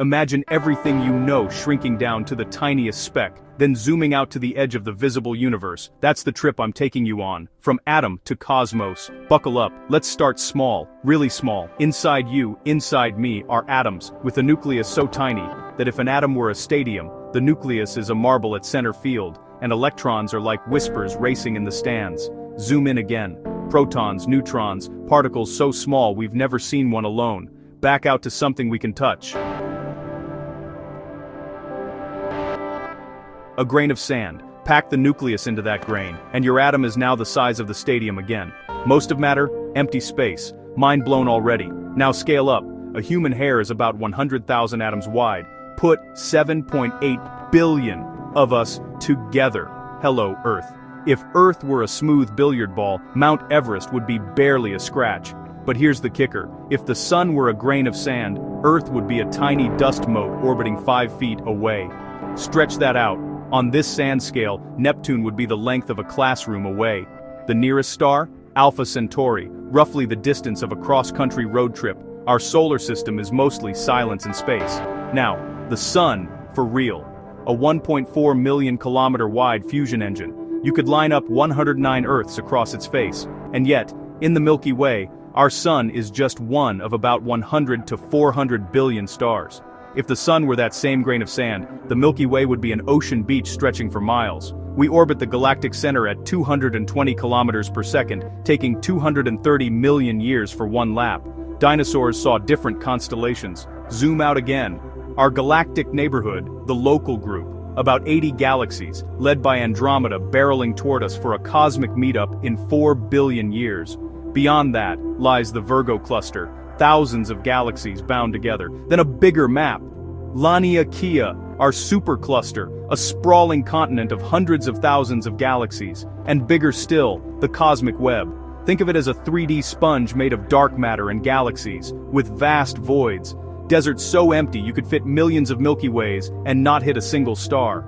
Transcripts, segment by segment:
Imagine everything you know shrinking down to the tiniest speck, then zooming out to the edge of the visible universe. That's the trip I'm taking you on. From atom to cosmos. Buckle up, let's start small, really small. Inside you, inside me, are atoms, with a nucleus so tiny that if an atom were a stadium, the nucleus is a marble at center field, and electrons are like whispers racing in the stands. Zoom in again. Protons, neutrons, particles so small we've never seen one alone. Back out to something we can touch. A grain of sand. Pack the nucleus into that grain, and your atom is now the size of the stadium again. Most of matter, empty space. Mind blown already. Now scale up. A human hair is about 100,000 atoms wide. Put 7.8 billion of us together. Hello, Earth. If Earth were a smooth billiard ball, Mount Everest would be barely a scratch. But here's the kicker. If the sun were a grain of sand, Earth would be a tiny dust mote orbiting 5 feet away. Stretch that out. On this sand scale, Neptune would be the length of a classroom away. The nearest star? Alpha Centauri, roughly the distance of a cross-country road trip. Our solar system is mostly silence and space. Now, the sun, for real. A 1.4 million kilometer wide fusion engine. You could line up 109 Earths across its face. And yet, in the Milky Way, our sun is just one of about 100 to 400 billion stars. If the sun were that same grain of sand, the Milky Way would be an ocean beach stretching for miles. We orbit the galactic center at 220 kilometers per second, taking 230 million years for one lap. Dinosaurs saw different constellations. Zoom out again. Our galactic neighborhood, the Local Group, about 80 galaxies, led by Andromeda barreling toward us for a cosmic meetup in 4 billion years. Beyond that lies the Virgo cluster, thousands of galaxies bound together. Then a bigger map. Laniakea, our supercluster, a sprawling continent of hundreds of thousands of galaxies. And bigger still, the cosmic web. Think of it as a 3D sponge made of dark matter and galaxies, with vast voids. Deserts so empty you could fit millions of Milky Ways and not hit a single star.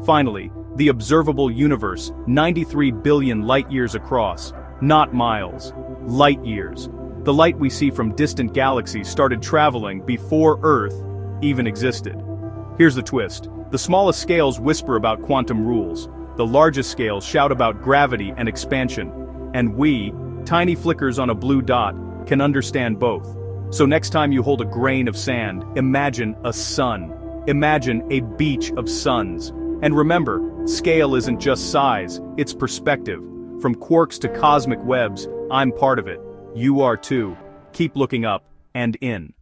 Finally, the observable universe, 93 billion light-years across. Not miles. Light-years. The light we see from distant galaxies started traveling before Earth even existed. Here's the twist. The smallest scales whisper about quantum rules. The largest scales shout about gravity and expansion. And we, tiny flickers on a blue dot, can understand both. So next time you hold a grain of sand, imagine a sun. Imagine a beach of suns. And remember, scale isn't just size, it's perspective. From quarks to cosmic webs, I'm part of it. You are too. Keep looking up and in.